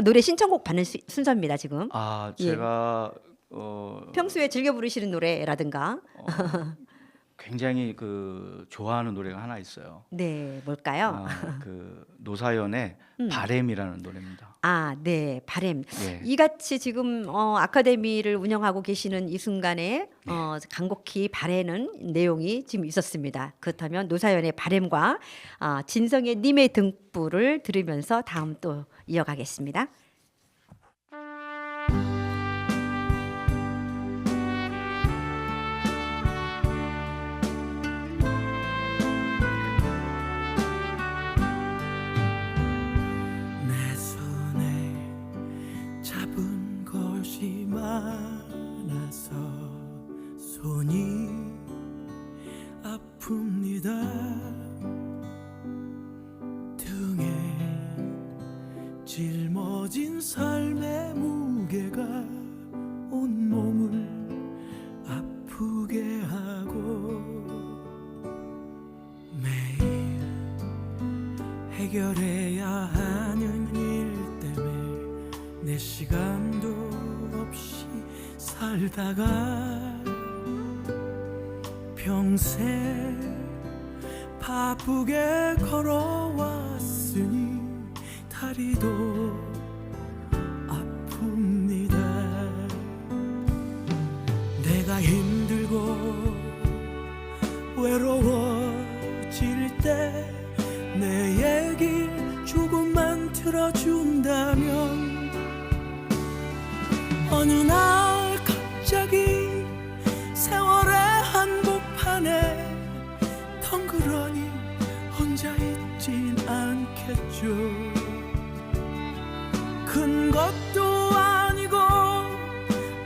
노래 신청곡 받는 순서입니다 지금. 예. 제가 평소에 즐겨 부르시는 노래라든가. 굉장히 그 좋아하는 노래가 하나 있어요. 네, 뭘까요? 그 노사연의 바램이라는 노래입니다. 네, 바램. 예. 이같이 지금 아카데미를 운영하고 계시는 이 순간에 간곡히 바래는 내용이 지금 있었습니다. 그렇다면 노사연의 바램과 진성의 님의 등불을 들으면서 다음 또 이어가겠습니다. 내 손에 잡은 것이 많아서 손이 아픕니다. 등에 짊어진 삶의 무게가 온몸을 아프게 하고 매일 해결해야 하는 일 때문에 내 시간도 없이 살다가 평생 바쁘게 걸어왔으니 다리도 아픕니다. 내가 힘들고 외로워질 때 내 얘기 조금만 들어준다면 어느 날 갑자기 세월의 한복판에 덩그러니 혼자 있진 않겠죠. 큰 것도 아니고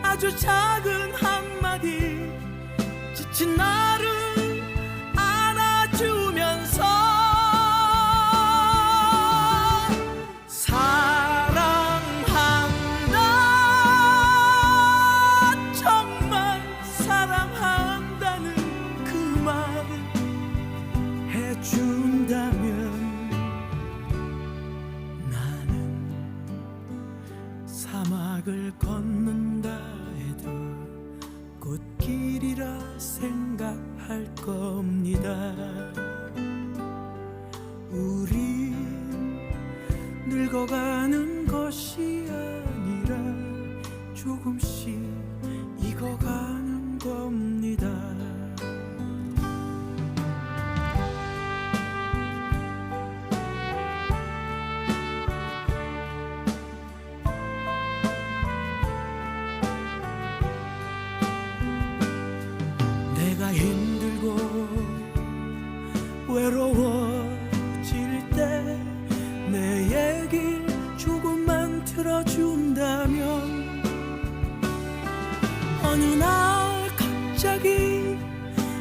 아주 작은 한마디 지친 나를 안아주면서 사랑한다, 정말 사랑한다는 그 말을 해준다면 나는 사막을 걷는다 해도 꽃길이라 생각하 생각할 겁니다. 우린 늙어가는 것이 아니라 조금씩 익어가는 겁니다. 내가 힘들고 외로워질 때 내 얘길 조금만 들어준다면 어느 날 갑자기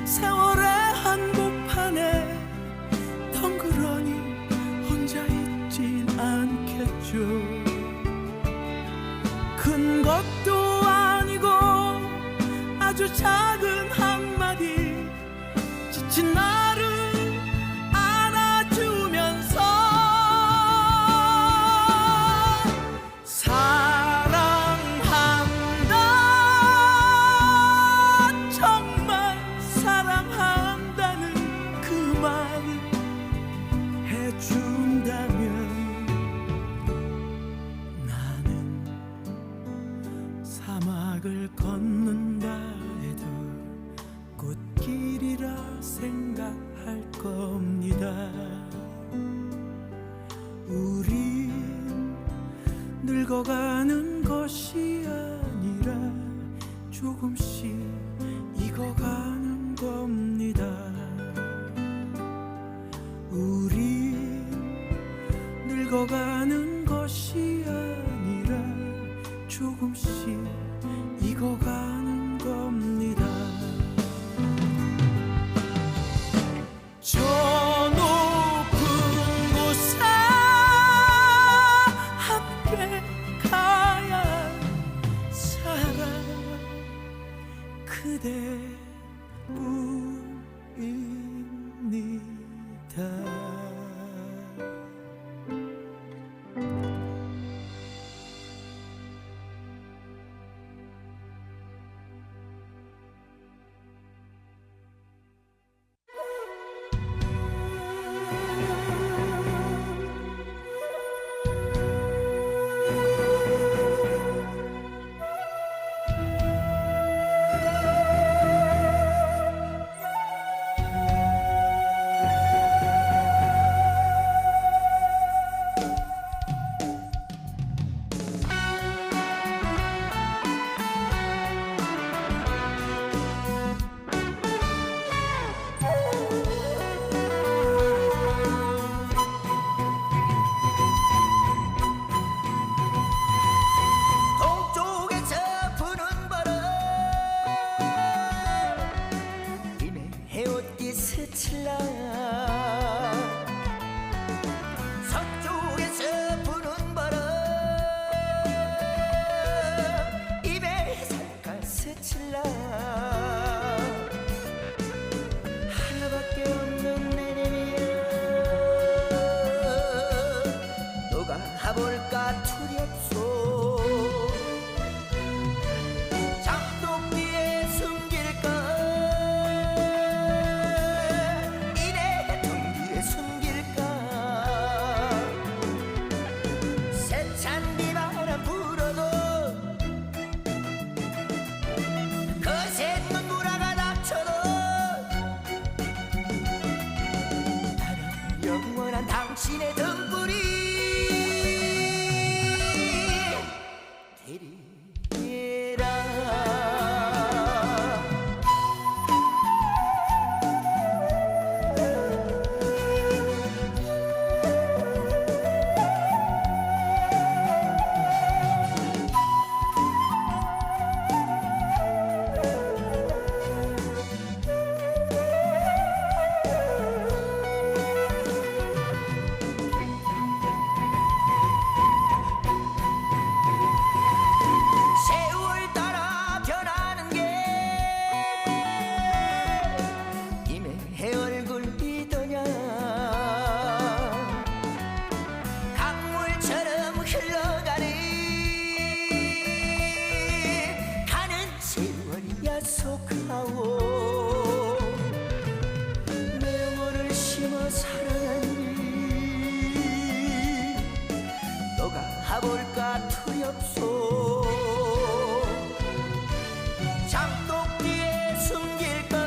세월의 한복판에 덩그러니 혼자 있진 않겠죠. 큰 것도 아니고 아주 작은 한마디 지친 나를 안아주면서 사랑한다, 정말 사랑한다는 그 말을 해준다면 나는 사막을 걷는다 해도 꽃길이라 생각할 겁니다. 우린 늙어가는 것이 아니라 조금씩 익어가는 겁니다. 우린 늙어가는 것이 아니라 조금씩 익어가는 겁니다. 저 높은 곳에 함께 가야 살아 그대뿐입니다. 동쪽에서 부는 바람 입에 해옷기 스칠라 서쪽에서 부는 바람 입에 살까 스칠라 하나밖에 없는 내내미야 누가 하볼까 두렵소 장독기에 숨길까 이래 둥기에 숨길까 세찬 비바람 불어도 거센 눈보라가 닥쳐도 나는 영원한 당신의 등불이 되리라. 가볼까 두렵소 장독 뒤에 숨길까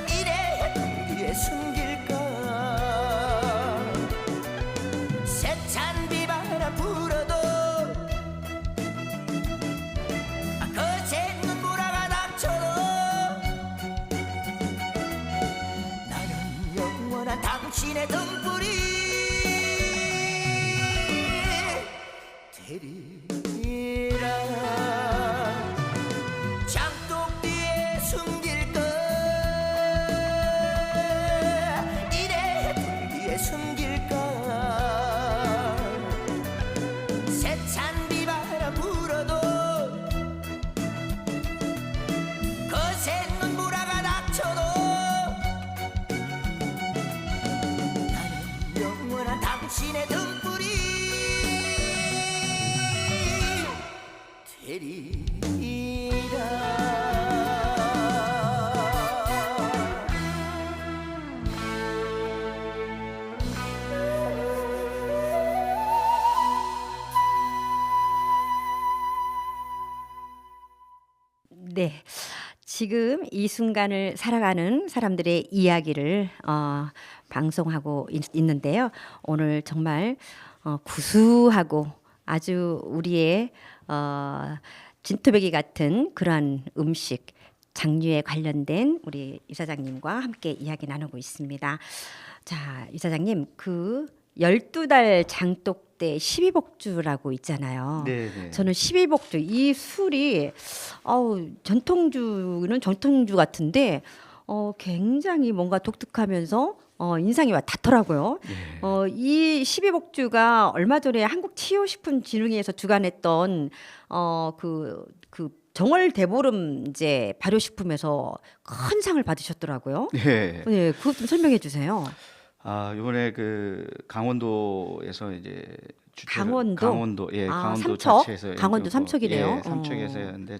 이래 등 뒤에 숨길까 세찬 비바람 불어도 거센 눈보라가 닥쳐도 나는 영원한 당신의 등불이 되리라 장독 뒤에 숨길까 이래 등 뒤에 숨길까 세찬 비바람 불어도 거센 눈보라가 닥쳐도 나는 영원한 당신의 등불이 되리라 네. 지금 이 순간을 살아가는 사람들의 이야기를 방송하고 있는데요. 오늘 정말 구수하고 아주 우리의 진토배기 같은 그러한 음식 장류에 관련된 우리 이사장님과 함께 이야기 나누고 있습니다. 자, 이사장님, 그 12달 장독대 12복주라고 있잖아요. 네. 저는 12복주 이 술이 전통주는 전통주 같은데 굉장히 뭔가 독특하면서 인상이 와 닿더라고요. 이 12복주가 얼마 전에 한국치유식품진흥회에서 주관했던 그 정월 대보름 이제 발효식품에서 큰 상을 받으셨더라고요. 네. 네, 그것 좀 설명해 주세요. 이번에 그 강원도에서 이제 강원도 삼척? 자체에서 강원도 삼척이네요. 삼척에서 했는데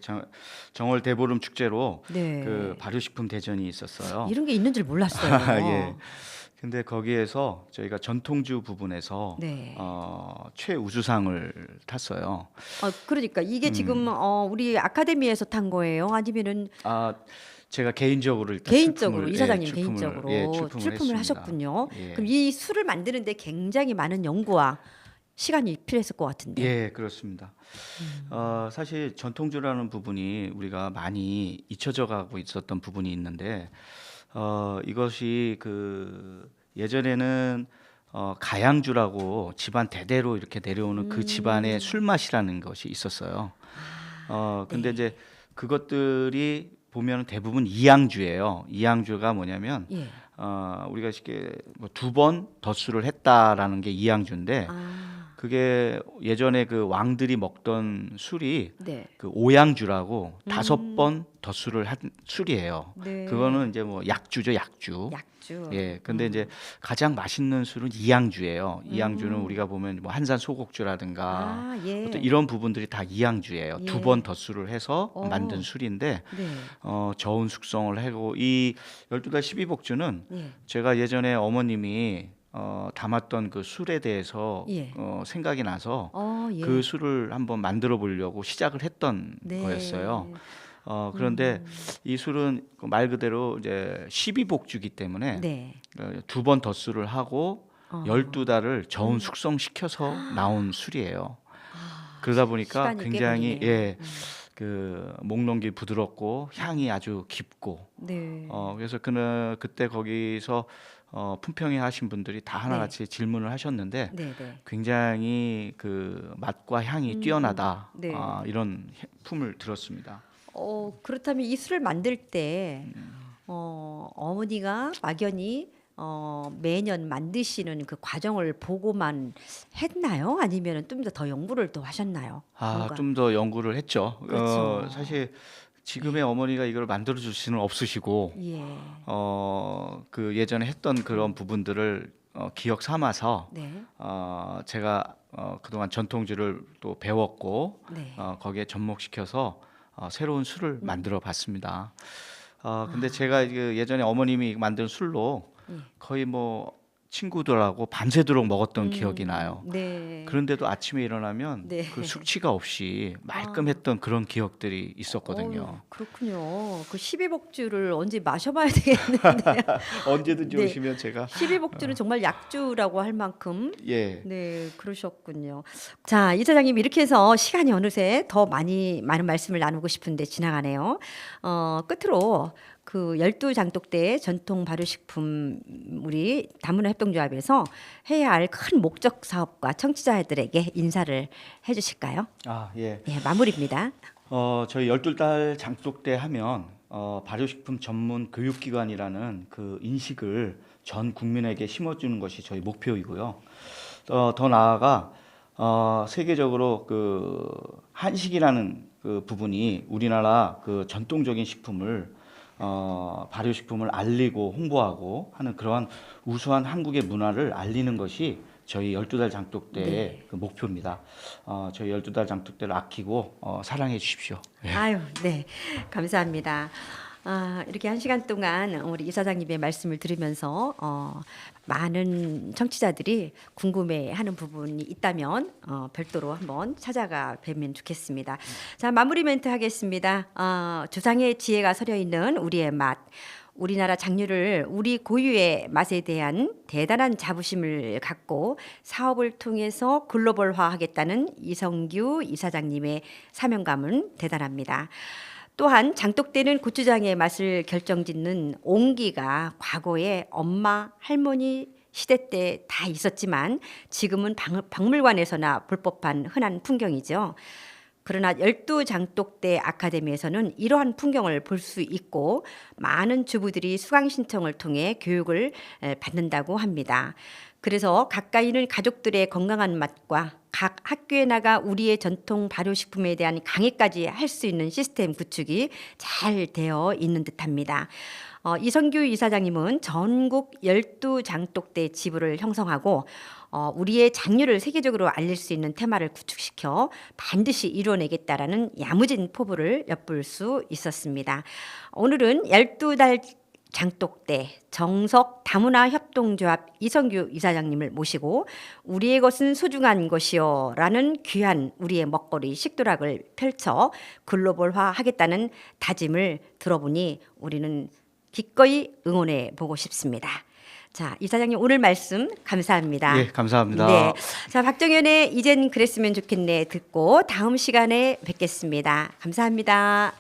정월 대보름 축제로 네. 그 발효식품 대전이 있었어요. 이런 게 있는 줄 몰랐어요. 예. 근데 거기에서 저희가 전통주 부분에서 네. 최우수상을 탔어요. 그러니까 이게 지금 우리 아카데미에서 탄 거예요? 아니면은 제가 개인적으로 일단 개인적으로 출품을, 이사장님 출품을- 개인적으로 출품을 했습니다. 하셨군요. 예. 그럼 이 술을 만드는데 굉장히 많은 연구와 시간이 필요했을 것 같은데. 예, 그렇습니다. 사실 전통주라는 부분이 우리가 많이 잊혀져 가고 있었던 부분이 있는데 이것이 그 예전에는 가양주라고 집안 대대로 이렇게 내려오는 그 집안의 술 맛이라는 것이 있었어요. 근데 네. 이제 그것들이 보면 대부분 이양주예요. 이양주가 뭐냐면 예. 우리가 쉽게 두 번 덧술을 했다라는 게 이양주인데 그게 예전에 그 왕들이 먹던 술이 네. 그 오양주라고 5번 덧술을 한 술이에요. 네. 그거는 이제 뭐 약주죠, 약주. 약주. 예, 근데 이제 가장 맛있는 술은 이양주예요. 이양주는 우리가 보면 뭐 한산 소곡주라든가 예. 어떤 이런 부분들이 다 이양주예요. 예. 2번 덧술을 해서 어. 만든 술인데 네. 저온 숙성을 하고 이 12달 12복주는 예. 제가 예전에 어머님이 담았던 그 술에 대해서 예. 생각이 나서 예. 그 술을 한번 만들어 보려고 시작을 했던 네. 거였어요. 그런데 이 술은 말 그대로 이제 12복주기 때문에 네. 2번 덧술을 하고 12달을 음. 저온 숙성시켜서 나온 술이에요. 그러다 보니까 시간이 꽤 굉장히 걸리네요. 그 목넘기 부드럽고 향이 아주 깊고 네. 그래서 그때 거기서 품평회 하신 분들이 다 하나같이 질문을 하셨는데 네, 네. 굉장히 그 맛과 향이 뛰어나다 네. 이런 품을 들었습니다. 그렇다면 이 술을 만들 때 어머니가 막연히 매년 만드시는 그 과정을 보고만 했나요? 아니면 좀 더 연구를 또 하셨나요? 뭔가. 좀 더 연구를 했죠. 그렇죠. 사실 지금의 어머니가 이걸 만들어 줄 수는 없으시고 예. 그 예전에 했던 그런 부분들을 기억 삼아서 네. 제가 그동안 전통주를 또 배웠고 네. 거기에 접목시켜서 새로운 술을 만들어 봤습니다. 근데 아. 제가 그 예전에 어머님이 만든 술로 예. 거의 뭐 친구들하고 밤새도록 먹었던 기억이 나요. 네. 그런데도 아침에 일어나면 네. 그 숙취가 없이 말끔했던 그런 기억들이 있었거든요. 어우, 그렇군요. 그 12복주를 언제 마셔봐야 되겠는데요. 언제든지 네. 오시면 제가 12복주는 정말 약주라고 할 만큼 예. 네, 그러셨군요. 자, 이사장님 이렇게 해서 시간이 어느새 더 많은 말씀을 나누고 싶은데 지나가네요. 끝으로 그 12장독대 전통 발효식품 우리 다문화 협동조합에서 해야 할 큰 목적 사업과 청취자들에게 인사를 해주실까요? 아, 예. 예, 마무리입니다. 저희 12달 장독대 하면 발효식품 전문 교육기관이라는 그 인식을 전 국민에게 심어주는 것이 저희 목표이고요. 더 나아가 세계적으로 그 한식이라는 그 부분이 우리나라 그 전통적인 식품을 발효식품을 알리고 홍보하고 하는 그러한 우수한 한국의 문화를 알리는 것이 저희 12달 장독대의 네. 그 목표입니다. 저희 12달 장독대를 아끼고 사랑해 주십시오. 아유, 네, 감사합니다. 이렇게 1시간 동안 우리 이사장님의 말씀을 들으면서 많은 청취자들이 궁금해하는 부분이 있다면 별도로 한번 찾아가 뵈면 좋겠습니다. 자, 마무리 멘트 하겠습니다. 주상의 지혜가 서려 있는 우리의 맛. 우리나라 장류를 우리 고유의 맛에 대한 대단한 자부심을 갖고 사업을 통해서 글로벌화하겠다는 이성규 이사장님의 사명감은 대단합니다. 또한 장독대는 고추장의 맛을 결정짓는 온기가 과거에 엄마, 할머니 시대 때 다 있었지만 지금은 박물관에서나 볼 법한 흔한 풍경이죠. 그러나 12장독대 아카데미에서는 이러한 풍경을 볼 수 있고 많은 주부들이 수강 신청을 통해 교육을 받는다고 합니다. 그래서 가까이는 가족들의 건강한 맛과 각 학교에 나가 우리의 전통 발효식품에 대한 강의까지 할 수 있는 시스템 구축이 잘 되어 있는 듯합니다. 이성규 이사장님은 전국 12장독대 지부를 형성하고 우리의 장류를 세계적으로 알릴 수 있는 테마를 구축시켜 반드시 이뤄내겠다라는 야무진 포부를 엿볼 수 있었습니다. 오늘은 12달 장독대 정석 다문화 협동조합 이성규 이사장님을 모시고 우리의 것은 소중한 것이요 라는 귀한 우리의 먹거리 식도락을 펼쳐 글로벌화 하겠다는 다짐을 들어보니 우리는 기꺼이 응원해 보고 싶습니다. 자, 이사장님 오늘 말씀 감사합니다. 예, 감사합니다. 네. 자, 박정현의 이젠 그랬으면 좋겠네 듣고 다음 시간에 뵙겠습니다. 감사합니다.